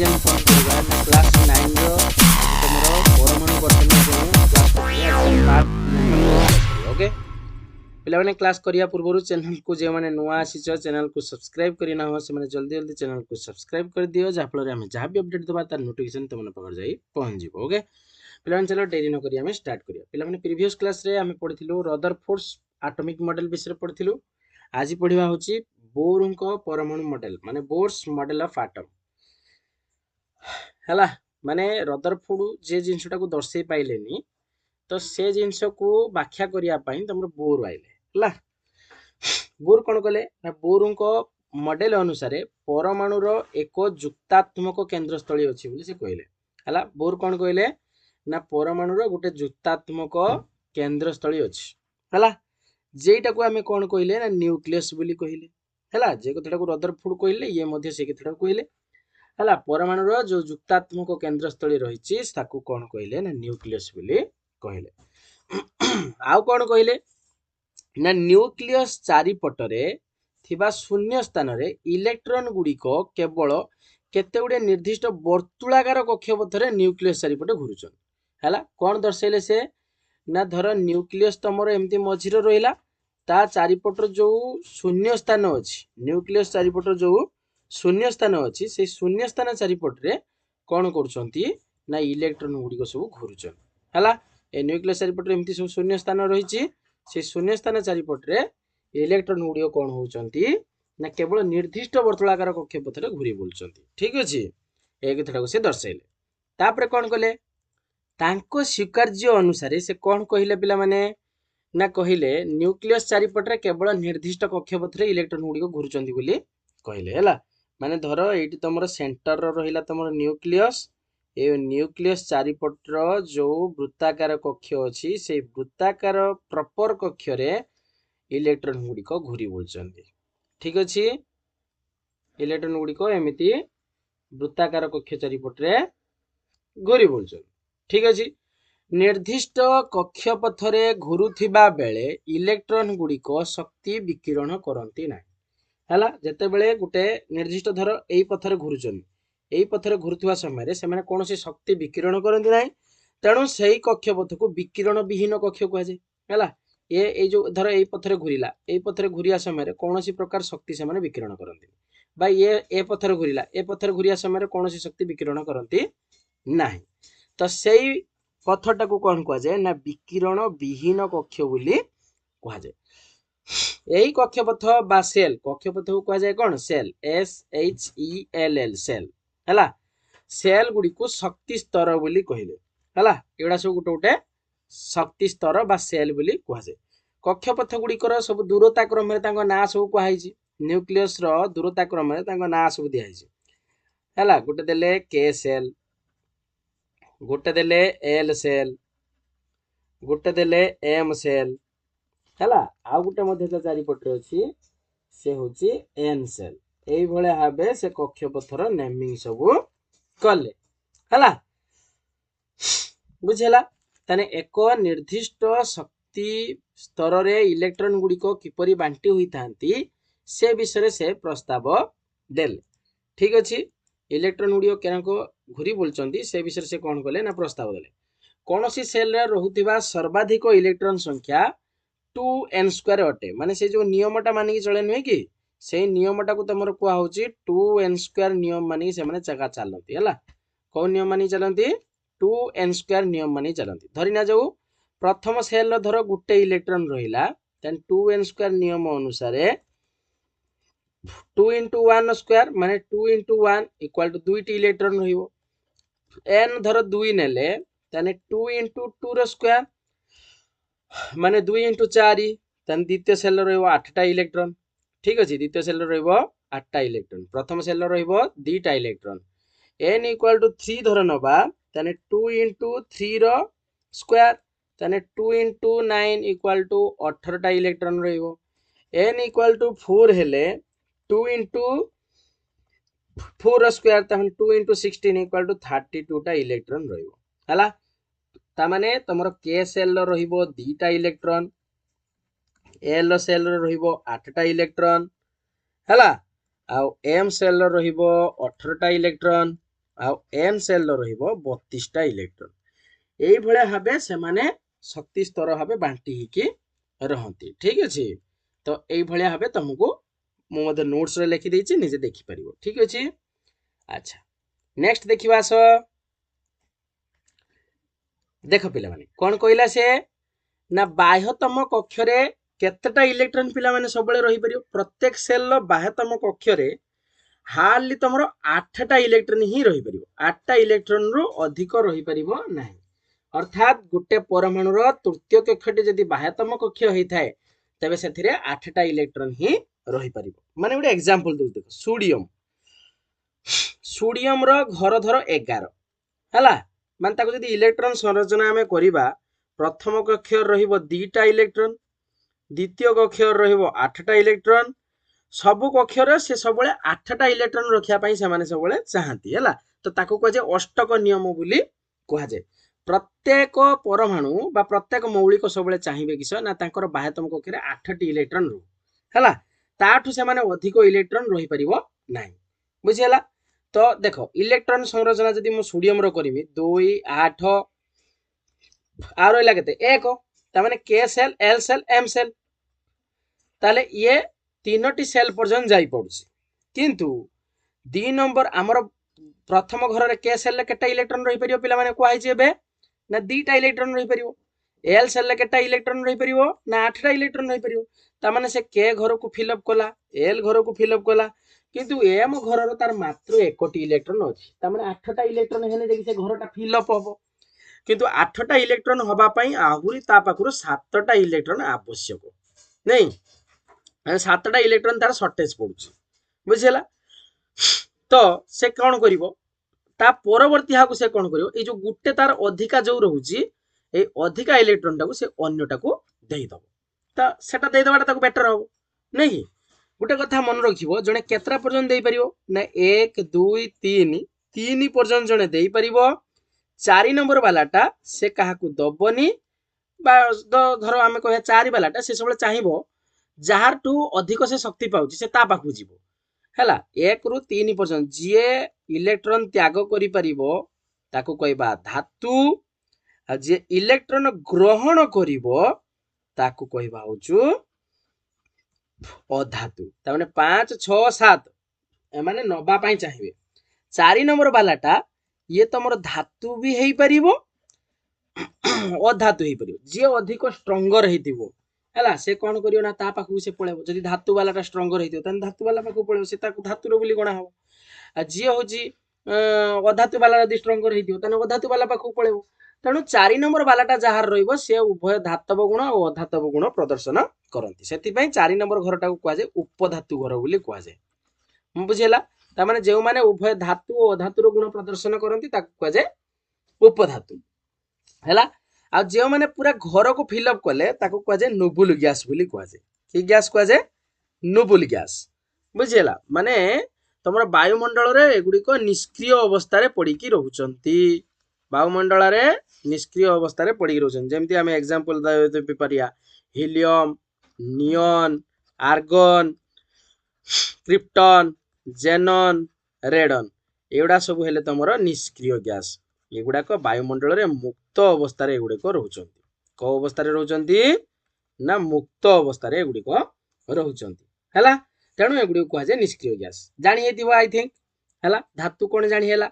आज हम कौन करबा ना क्लास 9 रो तमरो परमाणु गठन जो क्लास पार्ट 9 ओके पिला माने क्लास करिया पूर्व चैनल को जे माने नुआ आसी चैनल को सब्सक्राइब करी ना हो से माने जल्दी जल्दी चैनल को सब्सक्राइब कर दियो जा फल रे हम जहां भी अपडेट दबा तार नोटिफिकेशन तुमने पकड़ जाई पहुंच जीवो ओके पिला माने चलो देरी न करी हम स्टार्ट करिया पिला माने प्रीवियस क्लास रे हम पढिथिलु रदरफोर्ड एटॉमिक मॉडल विषय पढिथिलु आज पढिबा होची बोर को परमाणु मॉडल माने बोर्स मॉडल ऑफ एटम हैला माने रदरफोर्ड जे जिंसटा को दर्शाई पाइलेनी तो से जिंस को व्याख्या करिया पई तमरो बोर आइले हैला बोर कोन कले ना बोर को मॉडल अनुसार परमाणु रो एक जुक्तात्मक केंद्र स्थली अछि बोली से कहले हैला बोर कोन कहले ना परमाणु रो गुटे जुक्तात्मक केंद्र स्थली अछि हैला जेटा को हमें कोन कहले ना न्यूक्लियस बोली कहले हैला जे कथटा को रदरफोर्ड कहले ये मध्ये से कथटा कहले हैला परमाणु रो जो जुक्तात्मक केंद्र स्थली रहिछि ताकू कोन कहले ना न्यूक्लियस बोली कहले आउ कोन कहले ना न्यूक्लियस चारि पटरे थिबा शून्य स्थान रे इलेक्ट्रॉन गुडी को केवल केते गुडे निर्दिष्ट वर्तुळाकार कक्षपथ रे न्यूक्लियस चारि पटे घुरुचन हैला कोन दर्शैले से ना धर न्यूक्लियस तमरो एम्ति मझिरो रहिला ता चारि पटर जो शून्य स्थान अछि न्यूक्लियस चारि पटर जो शून्य स्थान अछि से शून्य स्थान चारि पटरे कोन करूचंती ना इलेक्ट्रॉन गुडी को सब घुरुचन हैला ए न्यूक्लियस चारिपटे एमती सब शून्य स्थान रही से शून्य स्थान चारिपटे इलेक्ट्रॉन गुड़िक कौन होती ना केवल निर्दिष्ट वर्तुलाकार कक्षपथ घूरी बुलुचंती ठीक अच्छे ए कथाटा से दर्शाइले तापर कौन कले तांको स्वीकार्य अनुसार से कौन कहले पिला माने ना कहले न्यूक्लियस चारिपटे केवल निर्दिष्ट कक्षपथ इलेक्ट्रॉन गुड़िक घूरुचंती बोली कहले हैला माने धर एठी तमरो सेंटर रहिला तमरो न्यूक्लियस ए न्यूक्लियस चारिपटर जो वृत्ताकार कक्ष अछि से वृत्ताकार प्रॉपर कक्ष रे इलेक्ट्रॉन गुड़िक घूरी बुलचंती ठीक अछि इलेक्ट्रॉन गुड़िक एमिति वृत्ताकार कक्ष चारिपटरे घूरी बुलचंती ठीक अछि निर्दिष्ट कक्षपथ रे घुरुथिबा बेले इलेक्ट्रॉन गुड़िक शक्ति विकिरण करंती ना हैला जते बेले गुटे निर्दिष्ट धर एई पथरे घुरुचन एई पथरे घुरुथिबा समय से माने कोनोसी शक्ति विकिरण करंती नाही तेणु सेही कक्षपथ को विकिरण विहीन कक्ष कह जाय हैला ए जो धर एई पथरे घुरिला एई पथरे घुरिया समय कोनोसी प्रकार शक्ति से माने विकिरण करंती बा ये ए पथरे घुरिला ए पथरे घुरिया समय कोनोसी शक्ति विकिरण करंती नाही तो सेही पथटा को कोन कह जाय ना विकिरण विहीन कक्ष बोली कह जाय एही कक्षपथ बा सेल कक्षपथ को कह जाय कोन shell S H E L L shell हैला सेल गुडी को शक्ति स्तर बोली कहले हैला एडा सब गुटे गुटे शक्ति स्तर बा सेल बोली कह जाय कक्षपथ गुडी कर सब दूरता क्रम रे तांको ना सब कह हिची न्यूक्लियस रो दूरता क्रम रे तांको ना सब दिया हिची हैला गुटे देले के सेल गुटे देले एल सेल गुटे देले एम सेल हैला आ गुटे मध्ये चारि पटरे अछि से होची एन सेल एई भले भाबे से कक्षपथर नेमिंग सब कले हैला बुझेला तने एक निर्दिष्ट शक्ति स्तर रे इलेक्ट्रॉन गुडी को किपरि बांटी होई थांती से विषय से प्रस्ताव देले ठीक अछि इलेक्ट्रॉन गुडी केनको घुरी बोलचंती से विषय से कोन कले ना प्रस्ताव देले कोनोसी सेल रे रहुतिबा सर्वाधिक इलेक्ट्रॉन संख्या 2n² अटे माने से जो नियमटा मानि चले नय कि से नियमटा को तमरो कुआ होची 2n² नियम मानि से माने चका चलंती हैला को नियम मानि चलंती 2n² नियम मानि चलंती धरि ना जाऊ प्रथम सेल धर गुटे इलेक्ट्रॉन रहिला देन 2n² नियम अनुसार 2 * 1² माने 2 * 1 = 2 टी इलेक्ट्रॉन रहिबो n धर 2 नेले तने 2 * 2 रो स्क्वायर माने 2 * 4 तन द्वितीय सेल रहिबो 8 टा इलेक्ट्रॉन ठीक अछि द्वितीय सेल रहिबो 8 टा इलेक्ट्रॉन प्रथम सेल रहिबो 2 टा इलेक्ट्रॉन n = 3 धर नबा तने 2 * 3 रो स्क्वायर तने 2 * 9 = 18 टा इलेक्ट्रॉन रहिबो n = 4 हेले 2 * 4 रो स्क्वायर तने 2 * 16 = 32 टा इलेक्ट्रॉन रहिबो हला ता माने तमरो के सेल रहिबो 2 टा इलेक्ट्रॉन एल सेल रहिबो 8 टा इलेक्ट्रॉन हैला आ एम सेल रहिबो 18 टा इलेक्ट्रॉन आउ एन सेल रहिबो 32टा इलेक्ट्रॉन एई भले भाबे से माने शक्ति स्तर भाबे बांटी हिकी रहंती ठीक अछि तो एई भले भाबे तुमको मो मधे नोट्स रे लिखि देछि निजे देखि परिबो ठीक अछि अच्छा नेक्स्ट देखिबा आस देख पिला माने कोन कहला से ना बाह्यतम कक्षरे केतेटा इलेक्ट्रॉन पिला माने सबले रहि परियो प्रत्येक सेल लो बाह्यतम कक्षरे हार्डली तुमरो 8टा इलेक्ट्रॉन ही रहि परियो 8टा इलेक्ट्रॉन रु अधिक रहि परिबो नाही अर्थात गोटे परमाणु रो तृतीय कक्षटी जदि बाह्यतम कक्ष होई थाए तबे सेथिरे 8टा इलेक्ट्रॉन ही रहि परिबो माने गोटे एग्जांपल दउ देखो सोडियम सोडियम रो घर धर 11 हला माने ताको जदि इलेक्ट्रॉन संरचना हमें करिबा प्रथम कक्ष रहिबो 2टा इलेक्ट्रॉन द्वितीय कक्ष रहिबो 8टा इलेक्ट्रॉन सबु कक्षर से सबले 8टा इलेक्ट्रॉन रखिया पई से माने सबले चाहंती हला तो ताको कह जे अष्टक नियम बोली कहा जाय प्रत्येक परमाणु बा प्रत्येक मौलिक सबले चाहिबे किस ना तांकर बाह्यतम कक्षरे 8टी इलेक्ट्रॉन रो हला ताठु से माने अधिक इलेक्ट्रॉन रहि परिबो नाही बुझियला तो देखो इलेक्ट्रॉन संरचना जदि मो सोडियम रो करिमी 2 8 आरो इला केते 1 ता माने के shell L shell M shell ताले ये तीनोटी सेल पर्यंत जाई पड़ुछि किंतु 2 नंबर हमर प्रथम घर रे के सेल ले केटा इलेक्ट्रॉन रहि परियो पिला माने कोइ जेबे ना 2टा इलेक्ट्रॉन रहि परियो एल सेल ले केटा इलेक्ट्रॉन रहि परियो ना 8टा इलेक्ट्रॉन रहि परियो ता माने से के घर को फिल अप कला एल घर को फिल अप कला किंतु एम घर रो तार मात्र 1टी इलेक्ट्रॉन अछि ता माने 8टा इलेक्ट्रॉन हेने देखि से घरटा फिल अप होबो किंतु 8टा इलेक्ट्रॉन होबा पई आहुरी ता पाखरो 7टा इलेक्ट्रॉन आवश्यक नहीं 7टा इलेक्ट्रॉन तार शॉर्टेज पड़ुछि बुझिला तो से कोन करिवो ता परवर्ती हाकु से कोन करिवो ए जो गुट्टे तार अधिका जो रहउछि ए अधिका इलेक्ट्रॉन टाकू से अन्यटा को देई दबो ता सेटा देई दबाटा ताकू बेटर हो नहीं गुटे कथा मन रखिबो जने केतरा पर्यंत देई परिवो ना 1 2 3 3 पर्यंत जने देई परिवो 4 नंबर वालाटा से काहाकू दबनी बा धरो आमे कहया 4 वालाटा से सबले चाहिबो जार टू अधिक से शक्ति पाउछि से ता पाखु जीवो हैला 1 रु 3 पर्यंत जे इलेक्ट्रॉन त्याग करि परिबो ताकू कहबा धातु आ जे इलेक्ट्रॉन ग्रहण करिवो ताकू कहबा होचु अधातु ता माने 5 6 7 ए माने नबा पई चाहिबे 4 नंबर वालाटा ये तमरो धातु भी हेई परिबो अधातु हेई परिबो जे अधिक स्ट्रांगर हेतिबो हैला से कोन करियो ना ता पाखु से पळेबो जदि धातु वालाटा स्ट्रांगर हेतियो तन धातु वाला पाखु पळेबो से ताकू धातुरो बोली गणा हो आ जे होची अधातु वाला जदि स्ट्रांगर हेतियो तन अधातु वाला पाखु पळेबो तणु 4 नंबर वालाटा जहार रहिबो से उभय धातव गुण और अधातव गुण प्रदर्शन करंती सेति पई 4 नंबर घरटा को कुआ जे उपधातु घर बोली कुआ जे बुझिला ता माने जेउ माने उभय धातु और अधातुर गुण प्रदर्शन करंती ताकू कुआ जे उपधातु हैला आ जे माने पूरा घर को फिल अप कले ताकू कुआ जे नोबुल गैस बोली कुआ जे की गैस कुआ जे नोबुल गैस बुझिला माने तमरो वायुमंडल रे एगुडी को निष्क्रिय अवस्था रे पड़ी की रहउचंती वायुमंडल रे निष्क्रिय अवस्था रे पड़ी रहउचन जेमति हमें एग्जांपल दे परिया हीलियम नियॉन आर्गन क्रिप्टन जेनन रेडन एगुडा सब हेले तमरो निष्क्रिय गैस एगुडा को वायुमंडल रे मुक्त अवस्था रे एगुडे को रहउचंती को अवस्था रे रहउचंती ना मुक्त अवस्था रे एगुडी को रहउचंती हैला तेणु एगुडी को जे निष्क्रिय गैस जानि हेतिबो आई थिंक हैला धातु कोन जानि हैला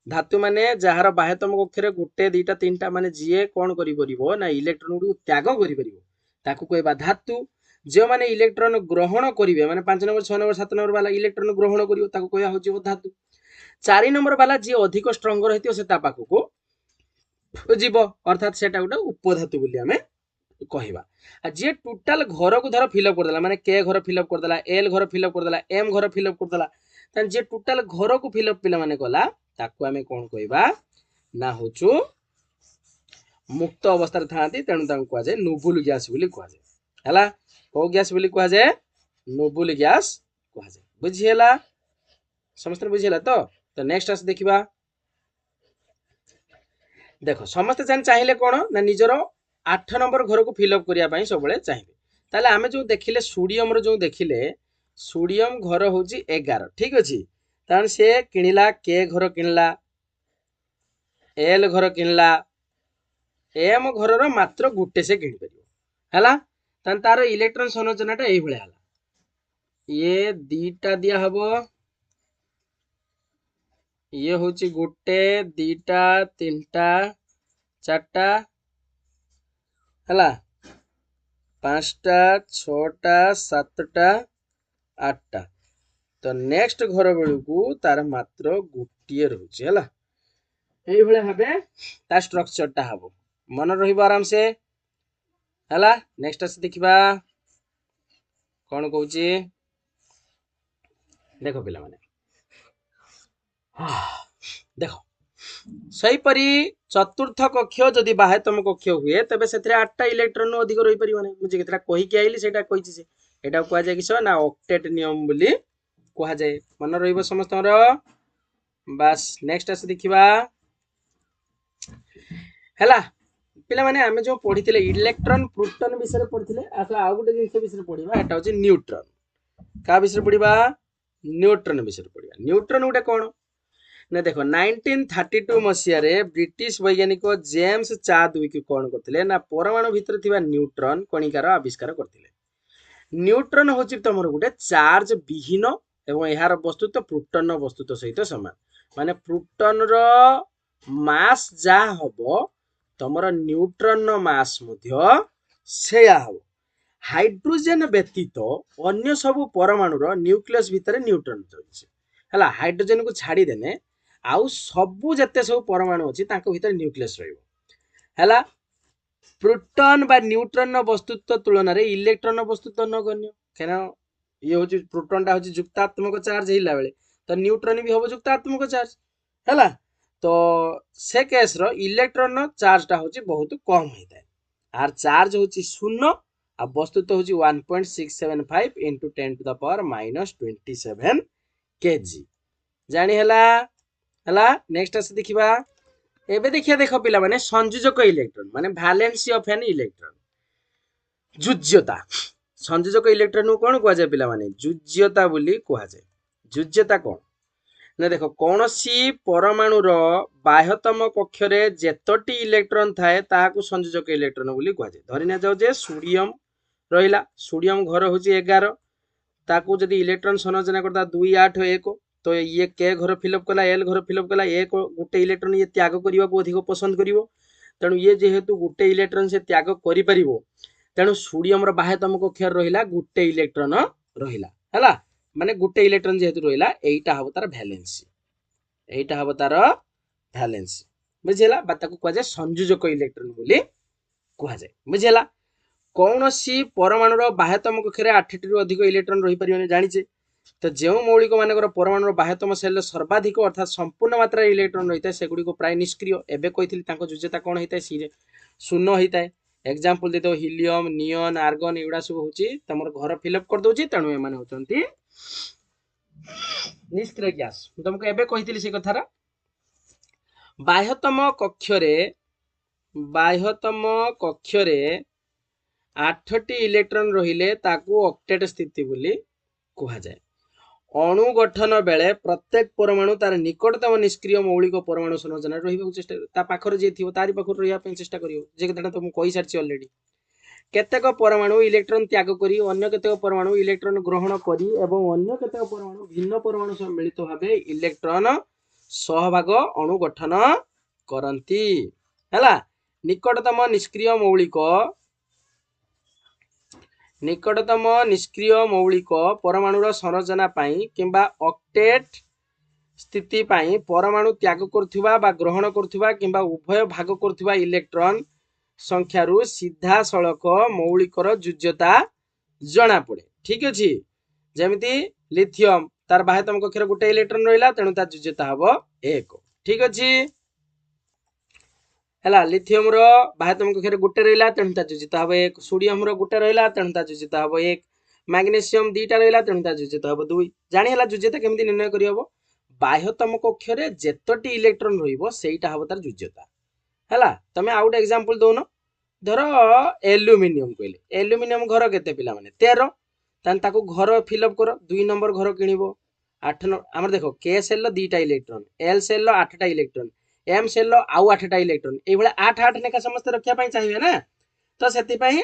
धातु माने जहार बाह्यतम कक्षरे गुटे दुईटा तीनटा माने जीए कोन करि परिबो ना इलेक्ट्रॉन गुडी त्याग करि परिबो ताकू कहबा धातु जे माने इलेक्ट्रॉन ग्रहण करिवे माने 5 नंबर 6 नंबर 7 नंबर वाला इलेक्ट्रॉन ग्रहण करिवो ताकू कहया होची धातु 4 नंबर वाला जे अधिक स्ट्रांगर हेतियो से ता पाखु को जीव अर्थात सेटा गुडा उपधातु बोली हमें कहबा आ जे टोटल घर को धर फिल अप कर देला माने के घर फिल अप कर देला एल घर फिल अप कर देला एम घर फिल अप कर देला तन जे टोटल घर को फिल अप पिला माने कला ताकू हमें कोन कहबा ना होचु मुक्त अवस्था रे थांती तेनु तांको कह जाय नोबुल गैस बोली कह जाय हला को गैस बोली कह जाय नोबुल गैस कह जाय बुझियला समस्त बुझियला तो नेक्स्ट आस देखिबा देखो समस्त जान चाहिए कोन ना निजरो 8 नंबर घर को फिल अप करिया पई सबले चाहिए ताले आमे जो देखिले सोडियम रो जो देखिले सोडियम घर होची 11 ठीक अछि तान से किनिला के घर किनला एल घर किणला एम घर मात्र गोटे से किणी पार है तार इलेक्ट्रॉन संरचनाटा यही भाया ये दीटा दिया हबो ये हूँ गोटे दीटा तीनटा चारटा है पांचटा छटा सातटा आठटा तो नेक्स्ट घर बेलू तार मात्र गोटे रोचे है यही भावे ता स्ट्रक्चरटा हम मन रम से है नेक्स्ट आस देखा कौन कौच देख पिला माने देख सहीपरी चतुर्थ कक्ष जदि बाह्यतम कक्ष हुए तेज से 8टा इलेक्ट्रॉन अधिक रही पार मुझे कहीकि आइली से कही यहाँ कहुए किस ना ऑक्टेट नियम बोली कहुए मन रही समस्त बास नेक्स्ट आस देखा है पिला माने आमे जो पढ़ी इलेक्ट्रॉन प्रोटॉन विषय पढ़ी आउ गोटे जिन विषय पढ़ा एटा हूँ न्यूट्रॉन क्या विषय पढ़ा न्यूट्रॉन विषय पढ़ा न्यूट्रॉन गोटे कौन ना देखो 1932 मसीह ब्रिटिश वैज्ञानिक जेम्स चादविक कौन करते ना परमाणु भितर थिबा न्यूट्रॉन कणिकार आविष्कार करते न्यूट्रॉन हूँ तुम गोटे चार्ज विहीन एवं यार वस्तुत प्रोटॉन वस्तुत सहित सामान माने प्रोटॉन रो मास जा हबो तुमर न्यूट्रॉन मास मध्य सेया हबो हाइड्रोजन व्यतीत अन्य सब परमाणुर न्यूक्लियस भितर न्यूट्रॉन है हाइड्रोजन को छाड़ी देने आउ सबू जते सब परमाणु अच्छी भीतर न्यूक्लियस रहा प्रोटॉन बा न्यूट्रॉन वस्तुत्व तुलन में इलेक्ट्रॉन वस्तुत्व नगण्य क्या ये हूँ प्रोटॉन हूँ जुक्तात्मक चार्ज हिला बेले तो न्यूट्रॉन भी हम जुक्तात्मक चार्ज है तो से केस रो इलेक्ट्रॉन चार्जटा हूँ बहुत कम होता है आर चार्ज हूँ शून्य आ वस्तुत्व हूँ 1.675 into 10 to the power -27 kg जानी है नेक्स्ट आस देखा एबे देखिए देख पिला माने संयोजक इलेक्ट्रॉन माने वैलेंसी ऑफ एन इलेक्ट्रॉन जुज्यता संयोजक इलेक्ट्रॉन को कौन कह जाए पिला माने जुज्यता बोली कह जाए जुज्यता कौन ना देखो कौन सी परमाणुर बाह्यतम कक्ष रे जेतोटी इलेक्ट्रॉन थाए ताहाकू संयोजक इलेक्ट्रॉन बोली कह जाए धरि ना जाओ जे सोडियम रहिला सोडियम घर हूँ 11 ताकू जदि इलेक्ट्रॉन संरचना करता 2 8 1 तो ये के घर फिलअप कला एल घर फिलअप कला एक गोटे इलेक्ट्रॉन ये त्याग करने को अधिक पसंद करिवो तेणु ये जेहेतु गोटे इलेक्ट्रॉन से त्याग करि परिवो तेणु सोडियम रो बाह्यतम कक्ष रहिला गोटे इलेक्ट्रॉन रहिला हैला माने गोटे इलेक्ट्रॉन जेहेतु रहिला एटा हबो तार वैलेंसी एटा हबो तार वैलेंसी बुझिला बा ताकू कह जाय संयोजक इलेक्ट्रॉन बोली कह जाय बुझिला कौन सी परमाणुर बाह्यतम कक्ष रे 8 टी अधिक इलेक्ट्रॉन रही परिबने जानिचे तो जो मौलिक मानकर परमाणु बाह्यतम सेल सर्वाधिक अर्थात संपूर्ण मात्रा इलेक्ट्रॉन रही है सेगुड़ी को प्राय निष्क्रिय एवं कही जुज्यता कौन होता है शून्य होता है एग्जांपल देते हिलियम नियन आर्गन एगुड़ा सब हूँ तुम घर फिलअप कर दूसरी तेणु एम होती निष्क्रिय गैस तुमको एबे कही से कथार बाह्यतम कक्षरे 8टी इलेक्ट्रॉन रहिले ताकू ऑक्टेट स्थिति बोली कहा जाए अणु गठन बेले प्रत्येक परमाणु तार निकटतम निष्क्रिय मौलिक परमाणु संरचना रहिबा चेष्टा पाखर जे थिबो तारि पाखर रहिया पे चेष्टा करियो जे कथाटा तुम कहि सारछि ऑलरेडी केतेक परमाणु इलेक्ट्रॉन त्याग करी अन्य केतेक परमाणु इलेक्ट्रॉन ग्रहण करी एवं अन्य केतेक परमाणु भिन्न परमाणु सह मिलित भाबे इलेक्ट्रॉन सहभाग अणु गठन करंती हैला निकटतम निष्क्रिय मौलिक परमाणुर संरचना पाई किंबा ऑक्टेट स्थिति पाई परमाणु त्याग करथुवा बा ग्रहण करथुवा किंबा उभय भाग करथुवा इलेक्ट्रॉन संख्यारु सीधा सड़क मौलिकर जुज्यता जना पड़े ठीक अछि जेमिति लिथियम तार बाह्यतम कक्षर गोटे इलेक्ट्रॉन रहिला तेणु तार जुज्यता हबो 1 ठीक अछि है लिथियम बाह्यतम कक्षर गोटे रहा तेणु तार जुज्यता हम 1 सोडियम गोटे रहा तेणु तार जुज्यता हम 1 मैग्नेशियम 2टा रहा तेणु तार जुज्यता हम 2 जानी जुज्यता केमती निर्णय करहब बाह्यतम कक्षर जेतोटी इलेक्ट्रॉन रहीटा हम तार जुज्यता है तुम आउ गोटे एग्जांपल दौन धर एल्युमिनियम कहले एल्युमिनियम घर केते पिला माने 13 ताकू घर फिलअप कर 2 नंबर घर किणिबो 8 आम देखो के सेल 2टा इलेक्ट्रॉन एल सेल 8टा इलेक्ट्रॉन एम सेल आउ 8टा इलेक्ट्रॉन ये 8 लेखा समस्त रखा चाहिए ना तो से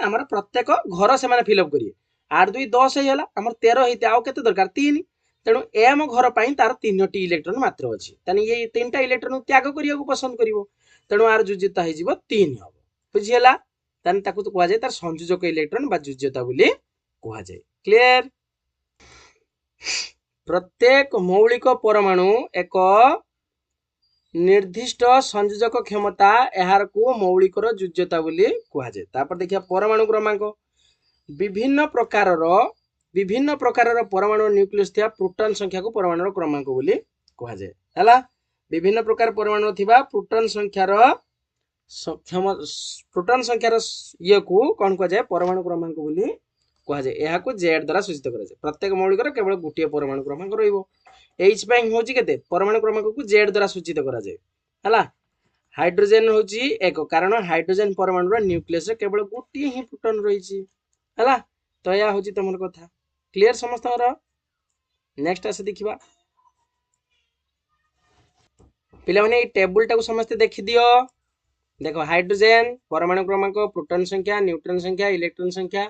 आमर प्रत्येक घर से फिलअप करेंगे 8 2 10 होगा आम 13 होते आउ के दरकार 3 तेणु एम घर पर तार 3टी इलेक्ट्रॉन मात्र अच्छी तेना ये 3टा इलेक्ट्रॉन त्याग करने को पसंद कर तेणु आर जुज्यता हो 3 हम बुझीगला ताकू तो कहुए तार संयोजक इलेक्ट्रॉन बा जुज्यता बोली कहुए क्लियर प्रत्येक मौलिक परमाणु एक निर्दिष्ट संयोजक क्षमता यार को मौलिकर जुज्यता बोली कहुए तापर देखिए परमाणु क्रमांक विभिन्न प्रकार परमाणु न्यूक्लियस थिया प्रोटॉन संख्या को परमाणु क्रमांक बोली कहुए है विभिन्न प्रकार परमाणु थिबा प्रोटॉन संख्यार प्रोटॉन संख्यार ये को कौन कहुए परमाणु क्रमांक बोली कहुए यह जेड द्वारा सूचित कराए प्रत्येक मौलिकर केवल गोटे परमाणु क्रमांक रहिबो एच हूँ के परमाणु क्रमांक को जेड द्वारा सूचित कराए है हाइड्रोजेन हूँ एक कारण हाइड्रोजेन परमाणु न्यूक्लियस केवल गोटे ही प्रोटॉन रही है तो यह हूँ तुम कथा क्लियर समस्त नेक्स्ट आसे देखा पिला माने टेबुल टाको समस्त देखि दियो देखो हाइड्रोजेन परमाणु क्रमांक प्रोटॉन संख्या न्यूट्रॉन संख्या इलेक्ट्रॉन संख्या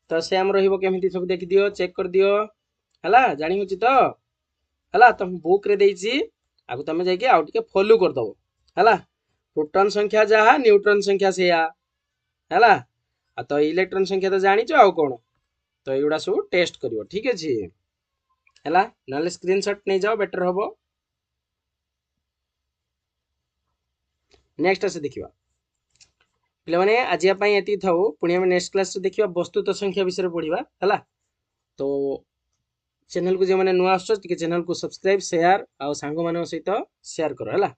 तो सेम रहिबो केमिति सब देखि दियो चेक कर दियो हला जानि होची तो हला तुम बुक रे देइची आगु तमे जाई के आउ टिके फॉलो कर दबो हला प्रोटॉन संख्या जहा न्यूट्रॉन संख्या सेया हला आ तो इलेक्ट्रॉन संख्या तो जानि छ आउ कोन तो एगुडा सब टेस्ट करिवो ठीक अछि हला नाले स्क्रीनशॉट नै जाओ बेटर होबो नेक्स्ट आसे देखिबा पिला माने आज ये थाऊ पुणी आम नेक्स्ट क्लास देखा वस्तुत संख्या विषय पढ़ा है तो चैनल को जो मैंने नुआ आस चैनल को सब्सक्राइब शेयर आ सांग मान सहित शेयर कर है।